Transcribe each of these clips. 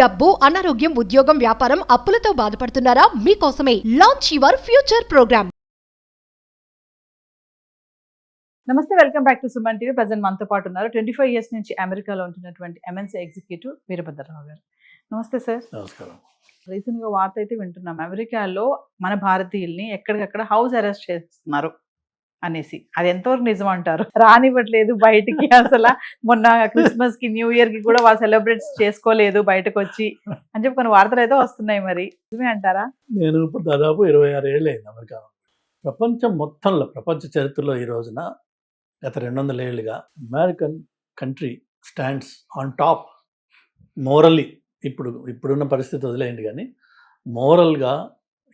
డబ్బు, అనారోగ్యం, ఉద్యోగం, వ్యాపారం, అప్పులతో బాధపడుతున్నారా? మీకోసమే లాంచ్ యువర్ ఫ్యూచర్ ప్రోగ్రామ్. నమస్తే, welcome back to Suman TV. Present మనతో పాటు ఉన్నారు 25 ఇయర్స్ నుంచి అమెరికాలో ఉంటున్నటువంటి ఎంఎన్సీ ఎగ్జిక్యూటివ్ వీరభద్రరావు గారు. నమస్తే సార్. నమస్కారం. రీసెంట్గా వార్త అయితే వింటున్నాం, అమెరికాలో మన భారతీయుల్ని ఎక్కడికక్కడ హౌస్ అరెస్ట్ చేస్తున్నారు అనేసి. అది ఎంతవరకు నిజం అంటారు? రానివ్వట్లేదు బయటికి, అసలు మొన్న క్రిస్మస్ కి, న్యూ ఇయర్ కి కూడా వాళ్ళు సెలబ్రేట్ చేసుకోలేదు బయటకు వచ్చి అని చెప్పి కొన్ని వార్తలు అయితే వస్తున్నాయి. మరి నిజమే అంటారా? నేను ఇప్పుడు దాదాపు 26 ఏళ్ళు అయింది అమెరికాలో. ప్రపంచం మొత్తంలో, ప్రపంచ చరిత్రలో ఈ రోజున గత 200 ఏళ్ళుగా American country stands on top morally. ఇప్పుడున్న పరిస్థితి వదిలేయండి, కానీ మోరల్గా,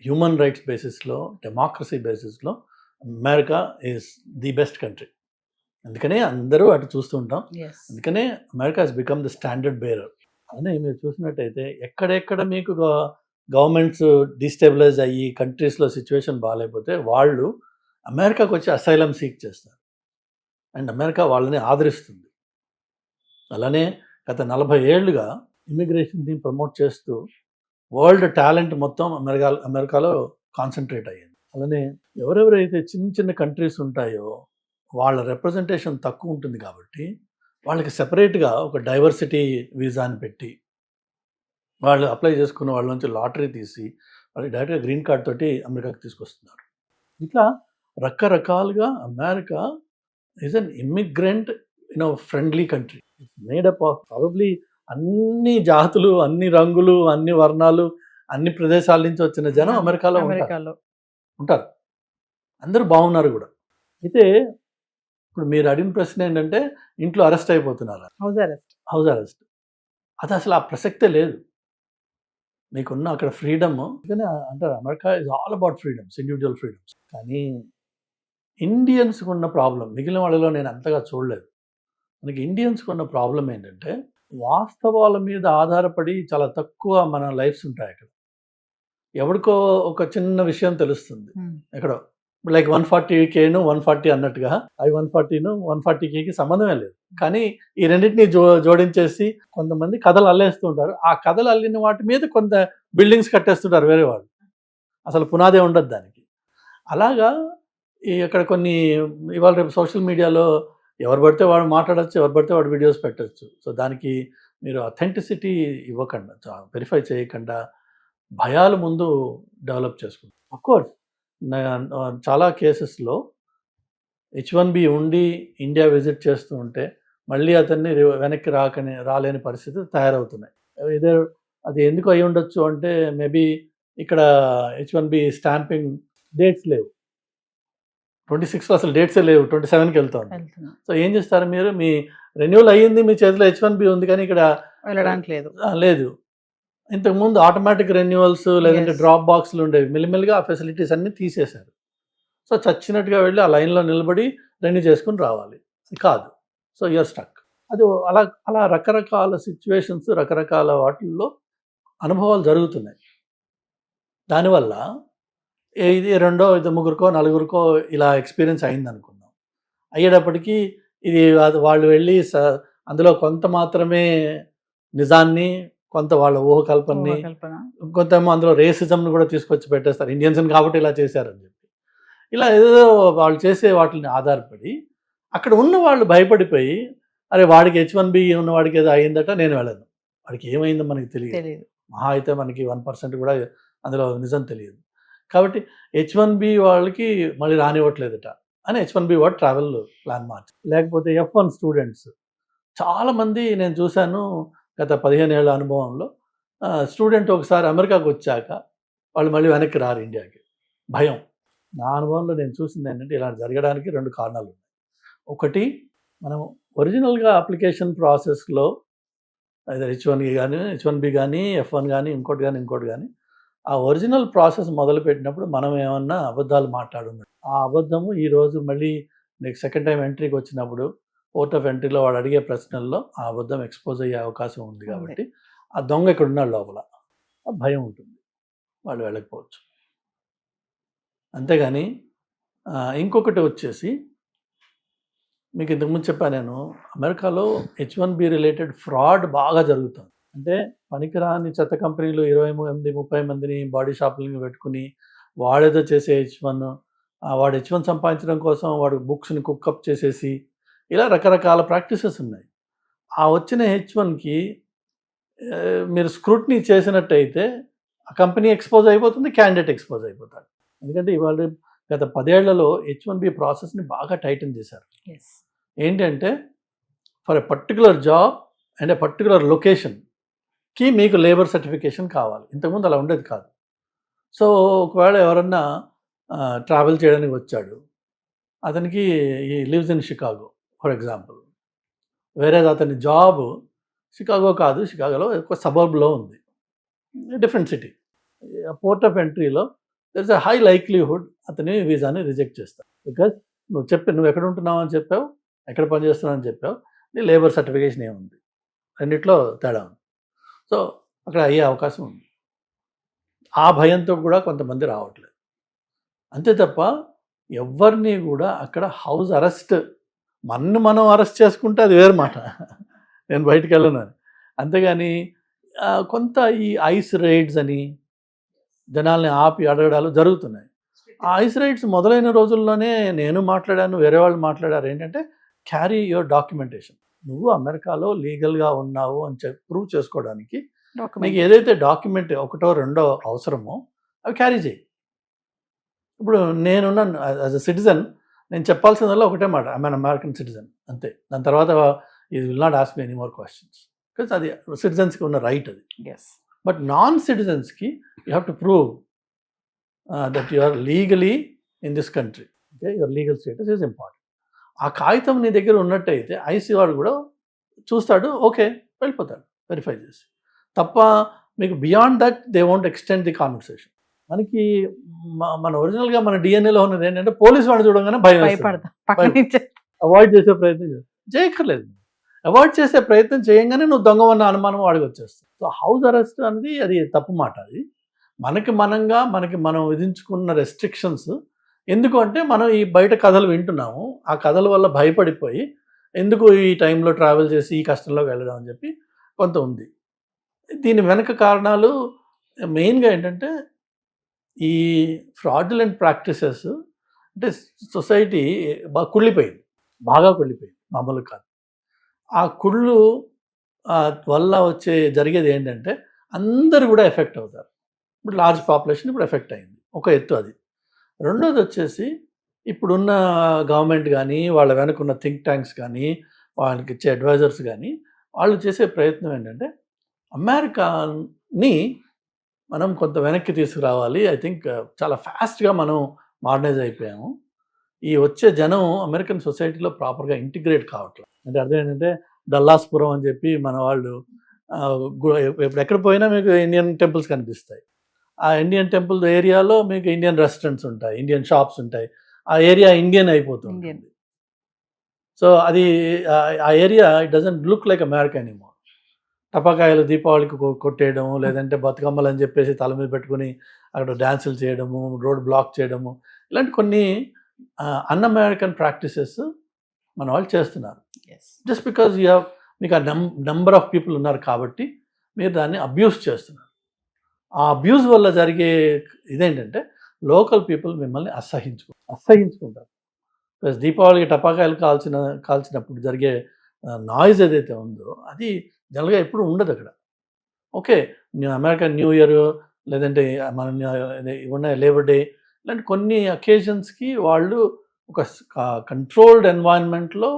హ్యూమన్ రైట్స్ బేసిస్లో, డెమోక్రసీ బేసిస్లో America is the best country. అందుకనే అందరూ అటు చూస్తూ ఉంటాం. అందుకనే America has become the standard bearer. అలానే మీరు చూసినట్టయితే ఎక్కడెక్కడ మీకు గవర్నమెంట్స్ డిస్టెబిలైజ్ అయ్యి కంట్రీస్లో సిచ్యువేషన్ బాగాలేకపోతే వాళ్ళు అమెరికాకు వచ్చి అసైలం సీక్ చేస్తారు అండ్ అమెరికా వాళ్ళని ఆదరిస్తుంది. అలానే గత 40 ఏళ్ళుగా ఇమిగ్రేషన్ని ప్రమోట్ చేస్తూ వరల్డ్ టాలెంట్ మొత్తం అమెరికాలో కాన్సన్ట్రేట్ అయ్యింది. అలానే ఎవరెవరైతే చిన్న చిన్న కంట్రీస్ ఉంటాయో వాళ్ళ రిప్రజెంటేషన్ తక్కువ ఉంటుంది కాబట్టి వాళ్ళకి సెపరేట్గా ఒక డైవర్సిటీ వీసాని పెట్టి వాళ్ళు అప్లై చేసుకున్న వాళ్ళ నుంచి లాటరీ తీసి వాళ్ళకి డైరెక్ట్గా గ్రీన్ కార్డ్ తోటి అమెరికాకి తీసుకొస్తున్నారు. ఇట్లా రకరకాలుగా America is an immigrant friendly country. Made up of probably అన్ని జాతులు, అన్ని రంగులు, అన్ని వర్ణాలు, అన్ని ప్రదేశాల నుంచి వచ్చిన జనం అమెరికాలో ఉంటారు. అందరూ బాగున్నారు కూడా. అయితే ఇప్పుడు మీరు అడిగిన ప్రశ్న ఏంటంటే ఇంట్లో అరెస్ట్ అయిపోతున్నారా? హౌస్ అరెస్ట్ అది అసలు ఆ ప్రసక్తే లేదు. మీకున్న అక్కడ ఫ్రీడమ్ అంటారు, America is all about freedoms, individual freedoms. కానీ ఇండియన్స్కి ఉన్న ప్రాబ్లం మిగిలిన వాళ్ళలో నేను అంతగా చూడలేదు. మనకి ఇండియన్స్కి ఉన్న ప్రాబ్లం ఏంటంటే వాస్తవాల మీద ఆధారపడి చాలా తక్కువ మన లైఫ్స్ ఉంటాయి. అక్కడ ఎవరికో ఒక చిన్న విషయం తెలుస్తుంది ఎక్కడో, లైక్ 140Kను 140 అన్నట్టుగా, అవి 140ను 140Kకి సంబంధమే లేదు. కానీ ఈ రెండింటిని జోడించేసి కొంతమంది కథలు అల్లేస్తూ ఉంటారు. ఆ కథలు అల్లిన వాటి మీద కొంత బిల్డింగ్స్ కట్టేస్తుంటారు వేరే వాళ్ళు, అసలు పునాదే ఉండదు దానికి. అలాగా ఇక్కడ కొన్ని ఇవాళ రేపు సోషల్ మీడియాలో ఎవరు పడితే వాడు మాట్లాడచ్చు, ఎవరు పడితే వాడు వీడియోస్ పెట్టచ్చు. సో దానికి మీరు అథెంటిసిటీ ఇవ్వకుండా, వెరిఫై చేయకుండా భయాలు ముందు డెవలప్ చేసుకుంటారు. అఫ్కోర్స్ చాలా కేసెస్లో H1B ఉండి ఇండియా విజిట్ చేస్తూ ఉంటే మళ్ళీ అతన్ని వెనక్కి రాలేని పరిస్థితి తయారవుతున్నాయి. ఇదే అది ఎందుకు అయి ఉండొచ్చు అంటే, మేబీ ఇక్కడ H1B స్టాంపింగ్ డేట్స్ లేవు, 26లో అసలు డేట్సే లేవు, 27కి వెళ్తాను. సో ఏం చేస్తారు మీరు, మీ రెన్యూవల్ అయ్యింది, మీ చేతిలో H1B ఉంది, కానీ ఇక్కడ వెళ్ళడానికి లేదు. ఇంతకుముందు ఆటోమేటిక్ రెన్యువల్స్ లేదంటే డ్రాప్ బాక్స్లు ఉండేవి, మెల్లిమెల్లిగా ఆ ఫెసిలిటీస్ అన్నీ తీసేశారు. సో చచ్చినట్టుగా వెళ్ళి ఆ లైన్లో నిలబడి రెన్యూ చేసుకుని రావాలి, కాదు. So you're stuck. అది అలా రకరకాల సిచ్యువేషన్స్, రకరకాల వాటిల్లో అనుభవాలు జరుగుతున్నాయి. దానివల్ల ఇది ముగ్గురికో నలుగురికో ఇలా ఎక్స్పీరియన్స్ అయింది అనుకుందాం. అయ్యేటప్పటికీ ఇది వాళ్ళు వెళ్ళి అందులో కొంత మాత్రమే నిజాన్ని, కొంత వాళ్ళ ఊహకల్పనని, కొంత అందులో రేసిజంను కూడా తీసుకొచ్చి పెట్టేస్తారు, ఇండియన్స్ని కాబట్టి ఇలా చేశారని చెప్పి. ఇలా ఏదో వాళ్ళు చేసే వాటిని ఆధారపడి అక్కడ ఉన్న వాళ్ళు భయపడిపోయి, అరే వాడికి H1B ఉన్నవాడికి ఏదో అయిందట, నేను వెళ్ళను, వాడికి ఏమైందో మనకి తెలియదు, మహా అయితే మనకి 1% కూడా అందులో నిజం తెలియదు. కాబట్టి H1B వాళ్ళకి మళ్ళీ రానివ్వట్లేదట అని H1B వాడు ట్రావెల్ ప్లాన్ మార్చి. లేకపోతే F1 స్టూడెంట్స్ చాలామంది నేను చూశాను గత 15 ఏళ్ళ అనుభవంలో. స్టూడెంట్ ఒకసారి అమెరికాకు వచ్చాక వాళ్ళు మళ్ళీ వెనక్కి రారు ఇండియాకి, భయం. నా అనుభవంలో నేను చూసింది ఏంటంటే ఇలా జరగడానికి 2 కారణాలు ఉన్నాయి. ఒకటి, మనం ఒరిజినల్గా అప్లికేషన్ ప్రాసెస్లో H1B కానీ F1 కానీ ఇంకోటి కానీ ఆ ఒరిజినల్ ప్రాసెస్ మొదలుపెట్టినప్పుడు మనం ఏమన్నా అబద్ధాలు మాట్లాడున్నాడు, ఆ అబద్ధము ఈరోజు మళ్ళీ నెక్స్ట్ సెకండ్ టైం ఎంట్రీకి వచ్చినప్పుడు పోర్ట్ ఆఫ్ ఎంట్రీలో వాడు అడిగే ప్రశ్నల్లో ఆ అబద్ధం ఎక్స్పోజ్ అయ్యే అవకాశం ఉంది. కాబట్టి ఆ దొంగ ఇక్కడ ఉన్నాడు లోపల, ఆ భయం ఉంటుంది, వాళ్ళు వెళ్ళకపోవచ్చు. అంతేగాని ఇంకొకటి వచ్చేసి, మీకు ఇంతకుముందు చెప్పాను నేను, అమెరికాలో H1B రిలేటెడ్ ఫ్రాడ్ బాగా జరుగుతుంది. అంటే పనికిరాని చెత్త కంపెనీలు 20 మంది 30 మందిని బాడీ షాపులను పెట్టుకుని వాడేదో చేసే H1, వాడు H1 సంపాదించడం కోసం వాడు బుక్స్ని కుక్కప్ చేసేసి ఇలా రకరకాల ప్రాక్టీసెస్ ఉన్నాయి. ఆ వచ్చిన H1కి మీరు స్క్రూట్నీ చేసినట్టయితే ఆ కంపెనీ ఎక్స్పోజ్ అయిపోతుంది, క్యాండిడేట్ ఎక్స్పోజ్ అయిపోతాడు. ఎందుకంటే ఇవాళ గత 10 ఏళ్లలో H1B ప్రాసెస్ని బాగా టైటన్ చేశారు. ఏంటంటే for a particular job and a particular లొకేషన్కి మీకు లేబర్ సర్టిఫికేషన్ కావాలి. ఇంతకుముందు అలా ఉండేది కాదు. సో ఒకవేళ ఎవరన్నా ట్రావెల్ చేయడానికి వచ్చాడు, అతనికి ఈ lives in Chicago for example, వేరే అతని జాబ్ షికాగో కాదు, షికాగోలో ఒక సబర్బ్లో ఉంది, డిఫరెంట్ సిటీ. పోర్ట్ ఆఫ్ ఎంట్రీలో there is a high likelihood అతని వీసాని రిజెక్ట్ చేస్తాడు. బికాజ్ నువ్వు ఎక్కడ ఉంటున్నావు అని చెప్పావు, ఎక్కడ పనిచేస్తున్నావు అని చెప్పావు, నీ లేబర్ సర్టిఫికేషన్ ఏముంది, రెండిట్లో తేడా ఉంది. సో అక్కడ అయ్యే అవకాశం ఉంది. ఆ భయంతో కూడా కొంతమంది రావట్లేదు. అంతే తప్ప ఎవరిని కూడా అక్కడ హౌస్ అరెస్ట్, మనం అరెస్ట్ చేసుకుంటే అది వేరు మాట, నేను బయటికి వెళ్ళను. అంతేగాని కొంత ఈ ఐస్ రైడ్స్ అని జనాల్ని ఆపి అడగడాలు జరుగుతున్నాయి. ఆ ఐస్ రైడ్స్ మొదలైన రోజుల్లోనే నేను మాట్లాడాను, వేరే వాళ్ళు మాట్లాడారు. ఏంటంటే క్యారీ యువర్ డాక్యుమెంటేషన్. నువ్వు అమెరికాలో లీగల్గా ఉన్నావు అని ప్రూవ్ చేసుకోవడానికి నీకు ఏదైతే డాక్యుమెంట్ ఒకటో రెండో అవసరమో అవి క్యారీ చేయి. ఇప్పుడు నేనున్నాను యాజ్ అ సిటిజన్, నేను చెప్పాల్సిందల్లా ఒకటే మాట, ఐఎమ్ అన్ అమెరికన్ సిటిజన్, అంతే. దాని తర్వాత ఇది will not ask me any more questions, because అది సిటిజన్స్కి ఉన్న రైట్ అది. బట్ నాన్ సిటిజన్స్కి you have to prove that you are legally in this country. Okay, your legal status is important. ఆ కాగితం నీ దగ్గర ఉన్నట్టయితే ఐసీ వాడు కూడా చూస్తాడు, ఓకే వెళ్ళిపోతాడు వెరిఫై చేసి. తప్ప మీకు beyond that they won't extend the conversation. మనకి మన ఒరిజినల్గా మన డిఎన్ఏలో ఉన్నది ఏంటంటే పోలీసు వాడిని చూడగానే భయం, అవాయిడ్ చేసే ప్రయత్నం చేయక్కర్లేదు. అవాయిడ్ చేసే ప్రయత్నం చేయంగానే నువ్వు దొంగవన్న అనుమానం వాడికి వచ్చేస్తుంది. సో హౌస్ అరెస్ట్ అనేది అది తప్పు మాట. అది మనకి మనం విధించుకున్న రెస్ట్రిక్షన్స్. ఎందుకు అంటే మనం ఈ బయట కథలు వింటున్నాము, ఆ కథల వల్ల భయపడిపోయి ఎందుకు ఈ టైంలో ట్రావెల్ చేసి ఈ కష్టంలోకి వెళ్ళడం అని చెప్పి కొంత ఉంది. దీని వెనక కారణాలు మెయిన్గా ఏంటంటే ఈ ఫ్రాడ్యులెంట్ ప్రాక్టీసెస్. అంటే సొసైటీ బాగా కుళ్ళిపోయింది, మామూలు కాదు. ఆ కుళ్ళు వల్ల జరిగేది ఏంటంటే అందరూ కూడా ఎఫెక్ట్ అవుతారు. ఇప్పుడు లార్జ్ పాపులేషన్ ఇప్పుడు ఎఫెక్ట్ అయింది, ఒక ఎత్తు అది. రెండోది వచ్చేసి ఇప్పుడున్న గవర్నమెంట్ కానీ వాళ్ళ వెనకున్న థింక్ ట్యాంక్స్ కానీ వాళ్ళకి ఇచ్చే అడ్వైజర్స్ కానీ వాళ్ళు చేసే ప్రయత్నం ఏంటంటే అమెరికాని మనం కొంత వెనక్కి తీసుకురావాలి. ఐ థింక్ చాలా ఫాస్ట్గా మనం మోడర్నైజ్ అయిపోయాము. ఈ వచ్చే జనం అమెరికన్ సొసైటీలో ప్రాపర్గా ఇంటిగ్రేట్ కావట్లేదు. అంటే అర్థం ఏంటంటే డల్లాస్పురం అని చెప్పి మన వాళ్ళు ఇప్పుడు ఎక్కడ పోయినా మీకు ఇండియన్ టెంపుల్స్ కనిపిస్తాయి. ఆ ఇండియన్ టెంపుల్ ఏరియాలో మీకు ఇండియన్ రెస్టారెంట్స్ ఉంటాయి, ఇండియన్ షాప్స్ ఉంటాయి. ఆ ఏరియా ఇండియన్ అయిపోతుంది. సో అది ఆ area it doesn't look like America anymore. టపాకాయలు దీపావళికి కొట్టేయడము, లేదంటే బతుకమ్మలు అని చెప్పేసి తల మీద పెట్టుకుని అక్కడ డ్యాన్సులు చేయడము, రోడ్ బ్లాక్ చేయడము, ఇలాంటి కొన్ని అన్ అమెరికన్ ప్రాక్టీసెస్ మన వాళ్ళు చేస్తున్నారు. జస్ట్ బికాజ్ మీకు ఆ నెంబర్ ఆఫ్ పీపుల్ ఉన్నారు కాబట్టి మీరు దాన్ని అబ్యూస్ చేస్తున్నారు. ఆ అబ్యూస్ వల్ల జరిగే ఇదేంటంటే లోకల్ పీపుల్ మిమ్మల్ని అసహించుకుంటారు. ప్లస్ దీపావళికి టపాకాయలు కాల్చినప్పుడు జరిగే నాయిస్ ఏదైతే ఉందో అది జనరల్గా ఎప్పుడు ఉండదు అక్కడ. ఓకే, అమెరికన్ న్యూ ఇయర్ లేదంటే మన ఉన్న లేబర్ డే ఇలాంటి కొన్ని అకేషన్స్కి వాళ్ళు ఒక కంట్రోల్డ్ ఎన్వైరన్మెంట్లో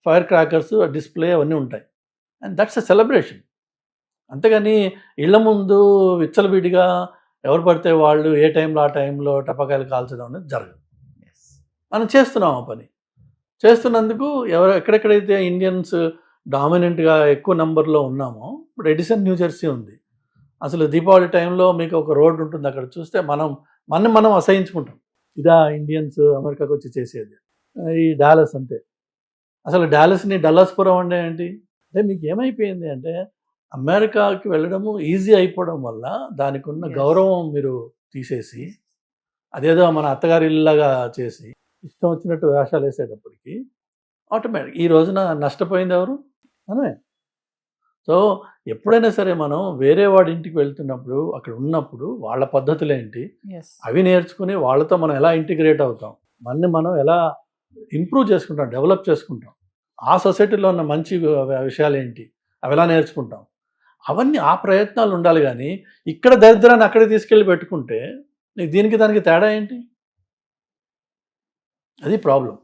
ఫైర్ క్రాకర్స్ డిస్ప్లే అవన్నీ ఉంటాయి, అండ్ దట్స్ ఎ సెలబ్రేషన్. అంతేగాని ఇళ్ల ముందు విచ్చలవిడిగా ఎవరు పడితే వాళ్ళు ఏ టైంలో ఆ టైంలో టపాకాయలు కాల్చడం అనేది జరగదు. మనం చేస్తున్నాం ఆ పని. చేస్తున్నందుకు ఎక్కడెక్కడైతే ఇండియన్స్ డామినెంట్గా ఎక్కువ నెంబర్లో ఉన్నామో, ఇప్పుడు ఎడిసన్ న్యూ జెర్సీ ఉంది. అసలు దీపావళి టైంలో మీకు ఒక రోడ్డు ఉంటుంది, అక్కడ చూస్తే మనం అసహించుకుంటాం. ఇదా ఇండియన్స్ అమెరికాకు వచ్చి చేసేది. ఈ డాలస్ అంతే. అసలు డాలస్ని డల్లాస్పురం అంటే ఏంటి అంటే మీకు ఏమైపోయింది అంటే అమెరికాకి వెళ్ళడము ఈజీ అయిపోవడం వల్ల దానికి ఉన్న గౌరవం మీరు తీసేసి అదేదో మన అత్తగారి ఇల్లాగా చేసి ఇష్టం వచ్చినట్టు వేషాలు వేసేటప్పటికి ఆటోమేటిక్ ఈ రోజున నష్టపోయింది ఎవరు? మనమే. సో ఎప్పుడైనా సరే మనం వేరే వాడి ఇంటికి వెళ్తున్నప్పుడు అక్కడ ఉన్నప్పుడు వాళ్ళ పద్ధతులు ఏంటి ఎస్ అవి నేర్చుకుని వాళ్ళతో మనం ఎలా ఇంటిగ్రేట్ అవుతాం, మనం ఎలా ఇంప్రూవ్ చేసుకుంటాం, డెవలప్ చేసుకుంటాం, ఆ సొసైటీలో ఉన్న మంచి విషయాలు ఏంటి అవి ఎలా నేర్చుకుంటాం, అవన్నీ ఆ ప్రయత్నాలు ఉండాలి. కానీ ఇక్కడ దరిద్రాన్ని అక్కడికి తీసుకెళ్ళి పెట్టుకుంటే నీకు దీనికి దానికి తేడా ఏంటి? అది ప్రాబ్లం.